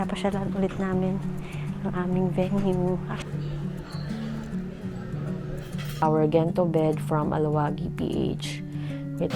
Pinapasyalan ulit namin ang aming venue. Our Gento bed from Alawagi PH. Wait.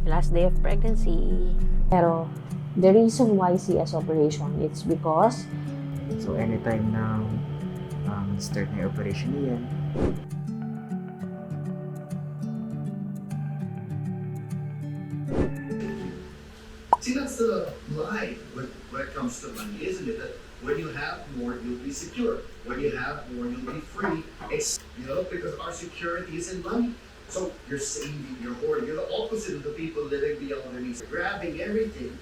Last day of pregnancy. Pero, the reason why CS operation, it's because So, anytime na start na yung operation niyan, see, that's the lie when it comes to money, isn't it? That when you have more, you'll be secure. When you have more, you'll be free. It's, because our security is in money. So you're saving, you're hoarding. You're the opposite of the people living beyond their means. Grabbing everything.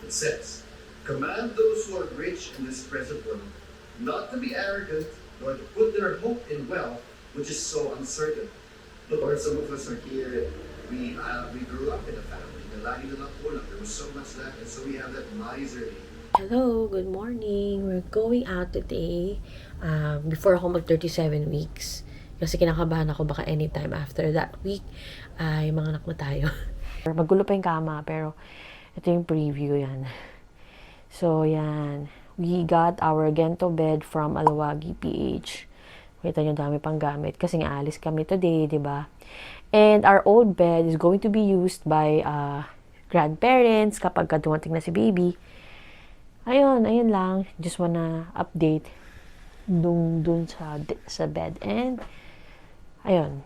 It says, command those who are rich in this present world not to be arrogant, nor to put their hope in wealth, which is so uncertain. Look, or some of us are here, we grew up in a family. Lagi na lang kulang. There was so much left, and so we have that miserly. hello, good morning. We're going out today before ako mag 37 weeks. Kasi kinakabahan ako baka anytime after that week ay mga anak na tayo. Magulo pa yung kama pero ito yung preview yan. So yan, we got our Gento bed from Alawagi PH. Kita nyo dami pang gamit kasi nga alis kami today, di ba? And our old bed is going to be used by grandparents kapag dumating na si baby. Ayun lang. Just wanna update dun sa bed. And, ayun.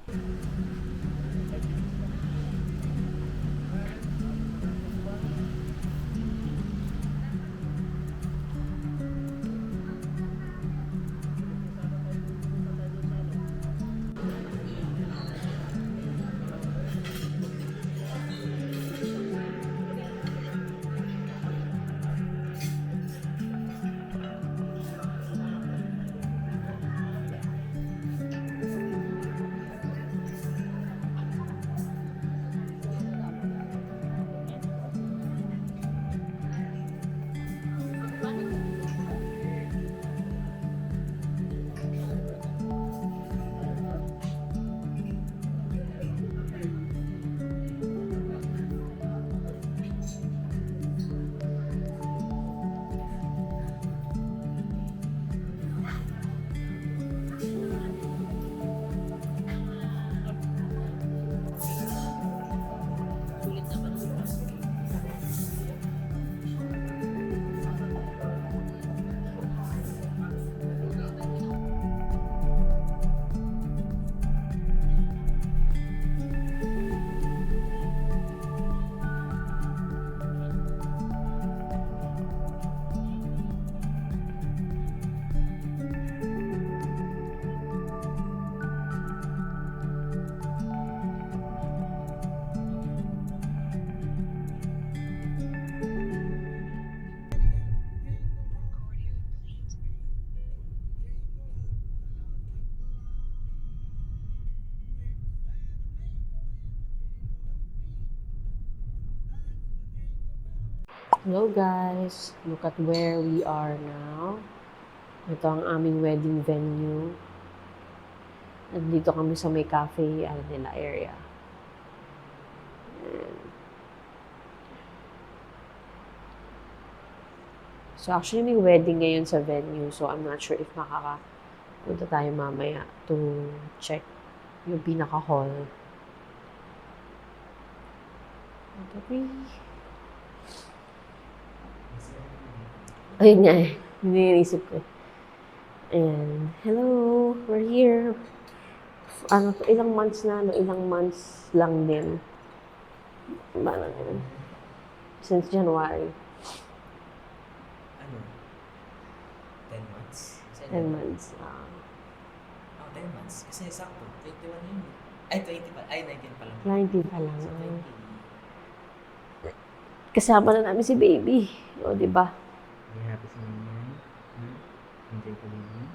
Hello guys, look at where we are now. Ito ang aming wedding venue. Nandito kami sa may cafe area. So actually may wedding ngayon sa venue, so I'm not sure if makakapunta tayo mamaya to check yung pinaka-hall. Ayun nga eh. Ninisip ko. And hello, we're here. Ilang months na, ilang months lang din. Ba na yun? Since January. 10 months. 10 months. 10 months. Kasi sakto, 21 yun. Ay, 20 pa. Ay, 19 pa lang. 19 pa lang. So, 20. Kasama na namin si baby. O, di ba? Hindi happy si Nanay. Enjoy ko din yun.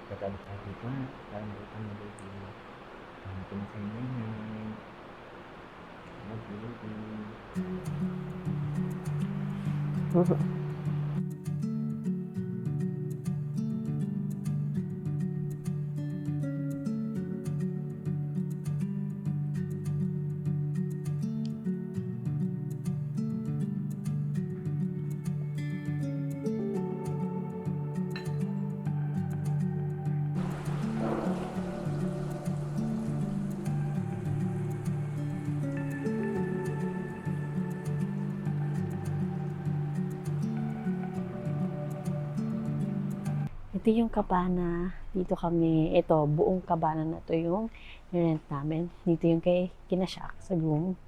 Pagkabot-abot ko ha. Parang butang na baby mo. Ito na sa Nanay. Love you, baby. Ito yung kabana. Dito kami. Ito, buong kabana na to yung rent namin. Dito yung kinasyak sa room.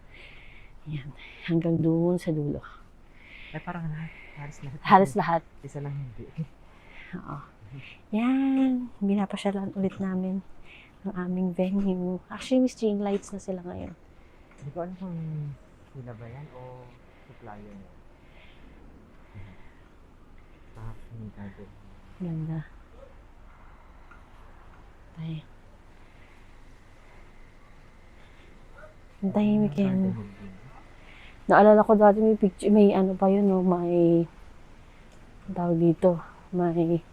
Yan. Hanggang doon sa dulo. Ay, parang lahat. Halos lahat. Isa lang hindi. Oo. Yan. Binapasyalan ulit namin ang aming venue. Actually, may string lights na sila ngayon. Hindi ko alam kung sila ba yan o supplier niya. Nakakinigago. Ganda. Ay. Ang tahimik yan. Naalala ko dati may picture, may ano pa yun, no? May, ang tawag dito, may,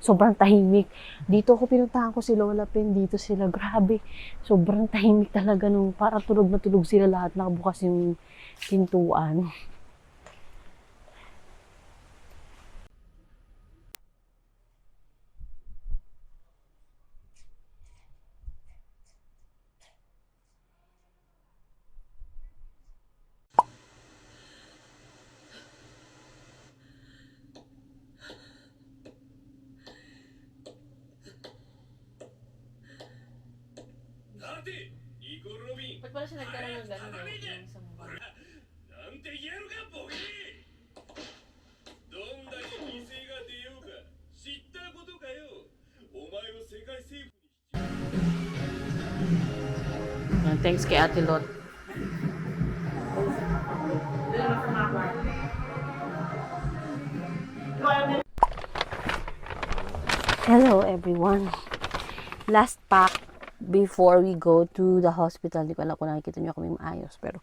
sobrang tahimik. Dito ako pinuntahan ko si Lola Pen, dito sila, grabe. Sobrang tahimik talaga nung, para tulog na tulog sila lahat, nakabukas yung pintuan. Ba't pala siya nagkaroon ng gano'n yung sa mukha? なんて言えるかボケどんだけ犠牲が出ようか知ったことかよお前を世界征服に Yan, thanks kay Ate Lot. Hello everyone. Last pack before we go to the hospital. Hindi ko alam kung nakikita nyo kami maayos. Pero,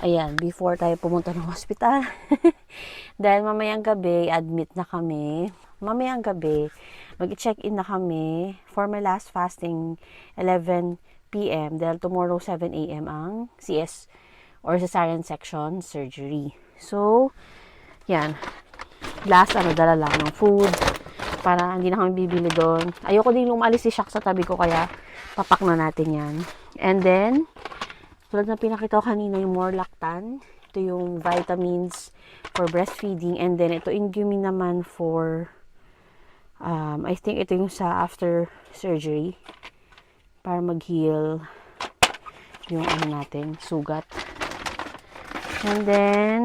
ayan, before tayo pumunta ng hospital. Dahil mamayang gabi, admit na kami. Mamayang gabi, mag-check-in na kami for my last fasting, 11 p.m. Dahil tomorrow, 7 a.m. ang CS or cesarean section surgery. So, yan. Last, dala lang ng food para hindi na kami bibili doon. Ayoko din umalis si Shaq sa tabi ko, kaya papak na natin yan. And then, tulad na pinakita ko kanina, yung Morlactan. Ito yung vitamins for breastfeeding. And then, ito Ingumin naman for, I think ito yung sa after surgery. Para mag-heal yung ano natin, sugat. And then,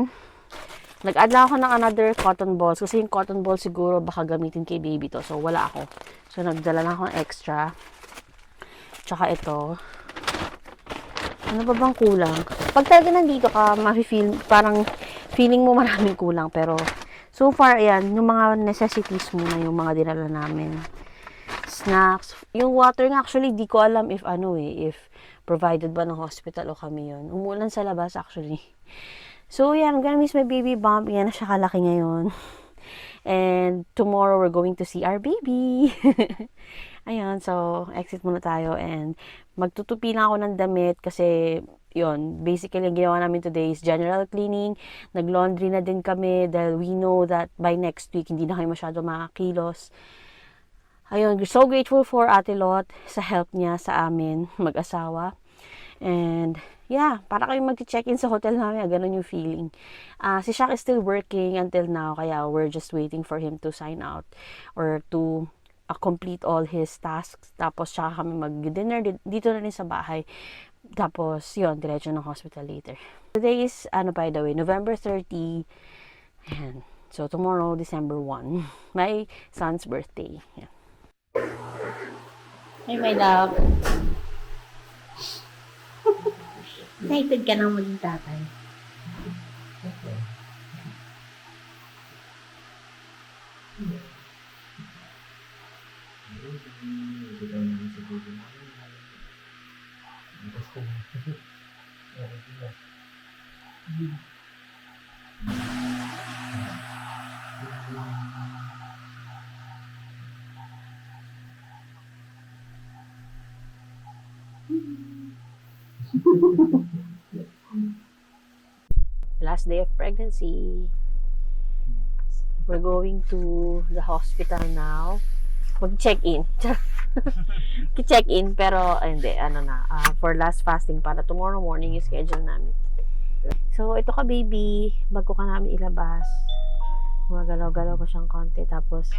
nag-add lang ako ng another cotton balls. Kasi yung cotton balls siguro baka gamitin kay baby to. So, wala ako. So, nagdala lang ako ng extra. Tsaka ito. Ano ba bang kulang? Pag talaga nandito ka, ma-feel, parang feeling mo maraming kulang. Pero, so far, ayan, yung mga necessities muna yung mga dinala namin. Snacks. Yung water nga, actually, di ko alam if if provided ba ng hospital o kami yun. Umulan sa labas, actually. So, yan, I'm gonna miss my baby bump. Yan na siya kalaki ngayon. And tomorrow, we're going to see our baby. Ayan, so, exit muna tayo. And magtutupi lang ako ng damit kasi, yun, basically, ang ginawa namin today is general cleaning. Nag-laundry na din kami dahil we know that by next week, hindi na kayo masyado makakilos. Ayun, we're so grateful for Ate Lot sa help niya sa amin mag-asawa. And, yeah, para kayo mag-check-in sa hotel namin, ganun yung feeling. Si Shaq is still working until now, kaya we're just waiting for him to sign out or to complete all his tasks. Tapos, tsaka kami mag-dinner dito na rin sa bahay. Tapos, yun, diretso ng hospital later. Today is, by the way, November 30. Ayan. So, tomorrow, December 1. My son's birthday. Ayan. Hey, my love. Excited ka nang maging tatay. Last day of pregnancy. We're going to the hospital now. Mag-check-in. Check-in, pero hindi, for last fasting para tomorrow morning yung schedule namin. So, ito ka baby, bago ka namin ilabas. Gumagalaw-galaw pa siyang konti. Tapos,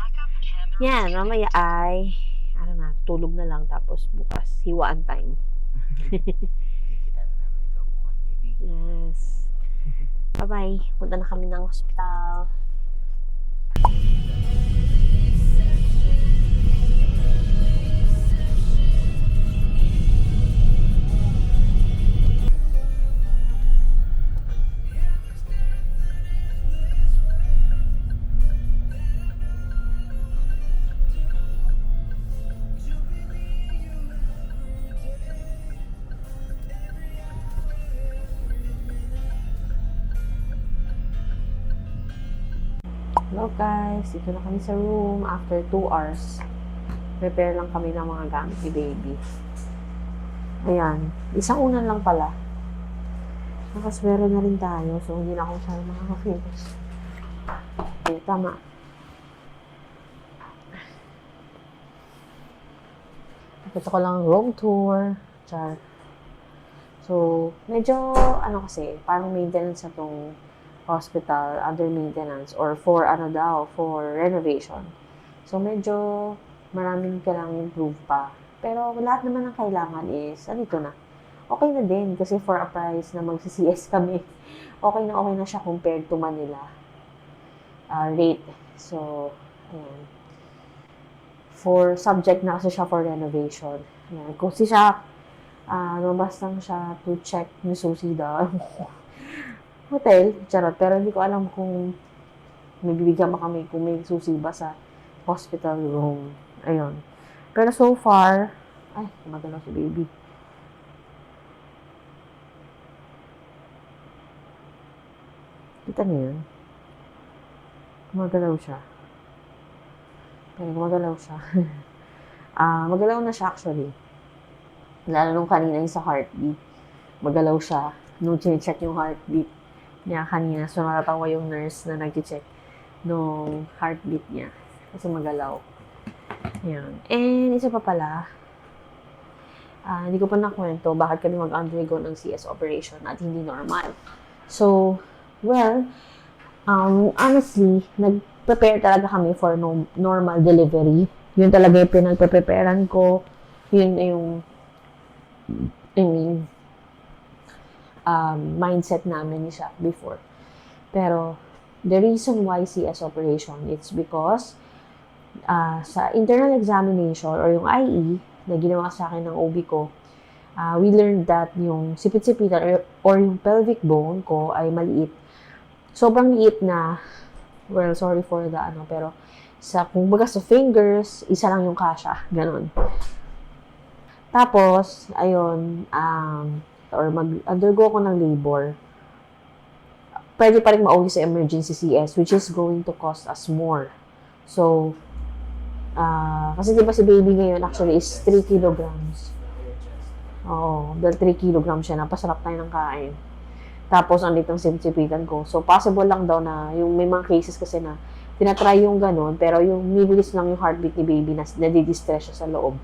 yan, mamaya ay, ano na, tulog na lang. Tapos, bukas, hiwaan time. Kikita na namin ikaw bukas, baby. Yes. Bye-bye. Punta na kami ng hospital. Hello guys, dito na kami sa room after 2 hours. Prepare lang kami ng mga gamit ni baby. Ayan, isang unan lang pala. Nakaswero na rin tayo, so hindi na ako masyadong makaka-finish. Okay, tama. Ito ko lang room tour. Char. So, medyo, ano kasi, parang maintenance na tong hospital, under maintenance, or for renovation. So, medyo maraming kailangang improve pa. Pero lahat naman ng kailangan is, andito na. Okay na din, kasi for a price na mag-CS kami, okay na siya compared to Manila rate. So, ayan. For subject na kasi siya for renovation. Ayan. Kung siya, lumabas lang siya to check ni Susie daw. Hotel, charot. Pero hindi ko alam kung may bibigyan mo kami kung may susiba sa hospital room. Ayun. Pero so far, ay, magalaw si baby. Kita niyo yun? Gumagalaw siya. Pero gumagalaw siya. Magalaw na siya actually. Lalo nung kanina yung sa heartbeat. Magalaw siya. Nung check yung heartbeat niya kanina. So, natatawa yung nurse na nag-check nung heartbeat niya. Kasi magalaw. Ayan. And, isa pa pala, hindi ko pa nakwento bakit kami mag-undergo ng CS operation at hindi normal. So, well, honestly, nag-prepare talaga kami for normal delivery. Yun talaga yung pinag-preparean ko. Yun yung, mindset namin siya before. Pero, the reason why CS operation, it's because sa internal examination or yung IE na ginawa sa akin ng OB ko, we learned that yung sipit-sipitan or yung pelvic bone ko ay maliit. Sobrang liit na, well, sorry for the pero kumbaga sa fingers, isa lang yung kasya, ganun. Tapos, ayun, or mag-undergo ko ng labor, pwede pa rin mauwi sa emergency CS, which is going to cost us more. So, kasi diba si baby ngayon actually is 3 kilograms. Oo, dahil 3 kilograms siya, napasarap tayo ng kain. Tapos, andito ang sinipitan ko. So, possible lang daw na, yung may mga cases kasi na, tinatry yung ganun, pero yung nibilis lang yung heartbeat ni baby na nadidistress siya sa loob.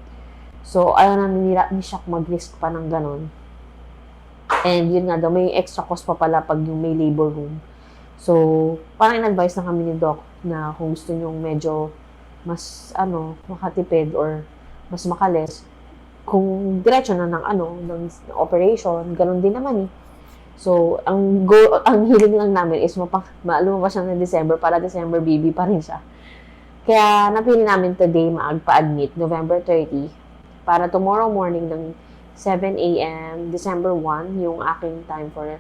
So, ayaw na ni shock mag-risk pa ng ganun. And yun nga daw, may extra cost pa pala pag yung may labor room. So, parang in-advise na kami ni Doc na kung gusto nyo medyo mas, makatipid or mas makales, kung diretso na ng operation, ganun din naman eh. So, ang hiling lang namin is lumabas siya ng December para December baby pa rin siya. Kaya napili namin today magpa-admit, November 30, para tomorrow morning ng 7 a.m., December 1, yung aking time or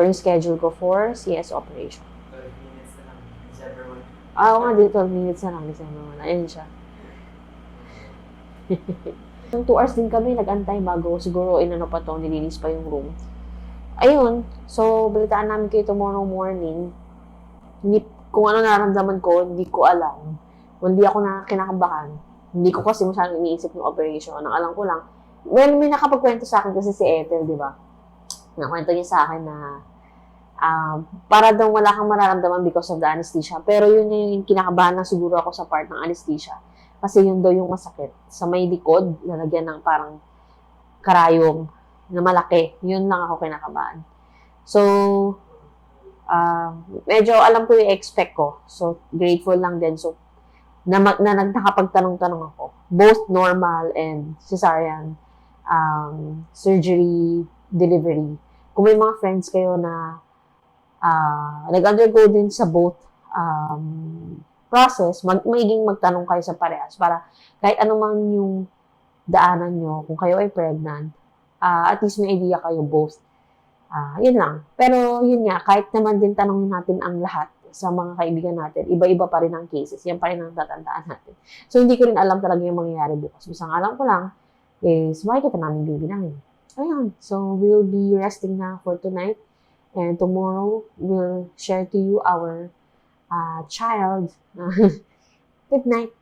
yung schedule ko for CS operation. 12 minutes na lang, December 1. Oo nga, 12 minutes na lang, December 1. Ayun siya. Yung 2 hours din kami nag-antay bago siguro nilinis pa yung room. Ayun, so balitaan namin kayo tomorrow morning. Kung ano nararamdaman ko, hindi ko alam. Hindi ako kinakabahan. Hindi ko kasi masyadong iniisip yung operation. Ang alam ko lang, well, may nakapagkwento sa akin kasi si Ethel, di ba? Nakwento niya sa akin na para daw wala kang mararamdaman because of the anesthesia. Pero yun yung kinakabahan na siguro ako sa part ng anesthesia. Kasi yun daw yung masakit. Sa may likod, lalagyan ng parang karayom na malaki. Yun lang ako kinakabahan. So, Medyo alam ko yung expect ko. So, grateful lang din. So, na nakapagtanong-tanong ako. Both normal and cesarean surgery, delivery. Kung may mga friends kayo na nag-undergo din sa both process, magiging magtanong kayo sa parehas para kahit anumang yung daanan nyo, kung kayo ay pregnant, at least may idea kayo both. Yun lang. Pero yun nga, kahit naman din tanongin natin ang lahat sa mga kaibigan natin, iba-iba pa rin ang cases. Yan pa rin ang tatandaan natin. So, hindi ko rin alam talaga yung mangyayari bukas. Basta ang alam ko lang is makikita namin baby namin. Ayun. So, we'll be resting na for tonight. And tomorrow, we'll share to you our child. Good night.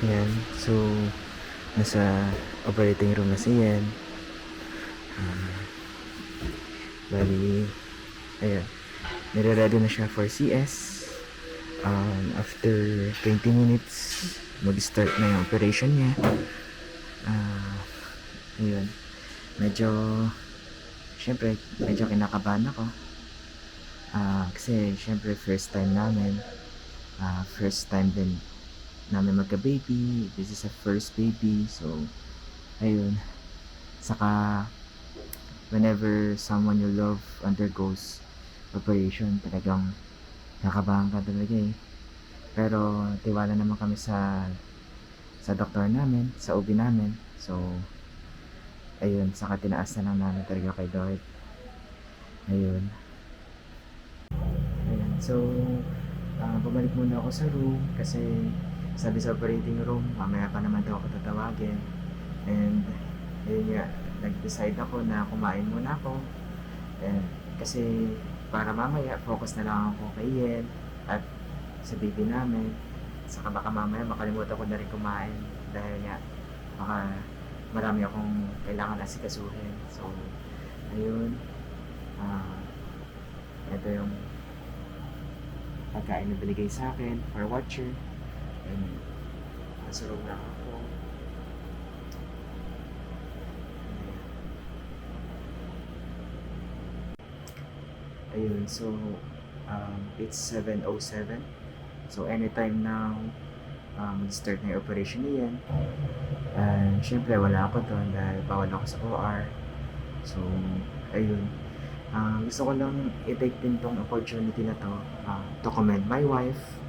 Ayan, so nasa operating room na si Yen. Bali, ayan, nire-ready na siya for CS. After 20 minutes, mag-start na yung operation niya. Ayun, syempre, medyo kinakabahan ako. Kasi, syempre, first time namin. First time din namin magka-baby. This is a first baby. So, ayun. Saka, whenever someone you love undergoes operation, talagang nakabahan ka talaga eh. Pero, tiwala naman kami sa doktor namin, sa OB namin. So, ayun. Saka, tinaas na lang namin talaga kay Lord. Ayun. Ayun. So, bumalik muna ako sa room kasi sabi sa operating room, mamaya pa naman daw ako tatawagin. And, ayun nga, nag-decide ako na kumain muna ako. And, kasi, para mamaya, focus na lang ako kay Yen at sa baby namin. Saka baka mamaya, makalimutan ko na rin kumain. Dahil nga, baka marami akong kailangan asikasuhin. So, ayun. Ito yung pagkain na binigay sa akin for watcher. And nasurog na ako. Ayun, so it's 7:07. So anytime now mag-start na yung operation niyan. And syempre wala ako doon dahil bawal ako sa OR. So ayun. Gusto ko lang i-take din tong opportunity na to commend my wife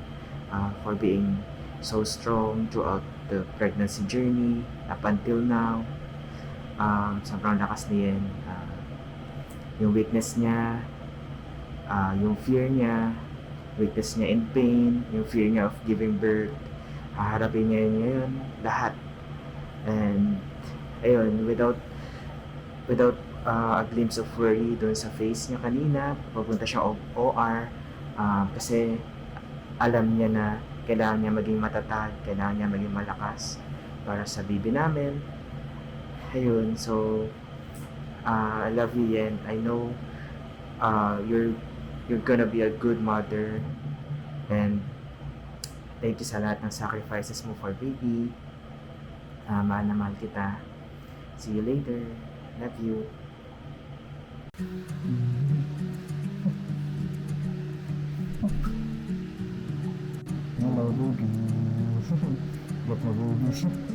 for being so strong throughout the pregnancy journey up until now. Sobrang lakas niya. Yung weakness niya, yung fear niya, weakness niya in pain, yung fear niya of giving birth, haharapin niya yun ngayon, lahat. And ayun, without a glimpse of worry doon sa face niya kanina, papunta siya OR, kasi alam niya na kailangan niya maging matatag, kailangan niya maging malakas para sa baby namin. Ayun, so I love you, Yen. I know you're gonna be a good mother, and thank you sa lahat ng sacrifices mo for baby. Mahal na mahal kita. See you later. Love you. Mabubugi. Ba't mabubugi?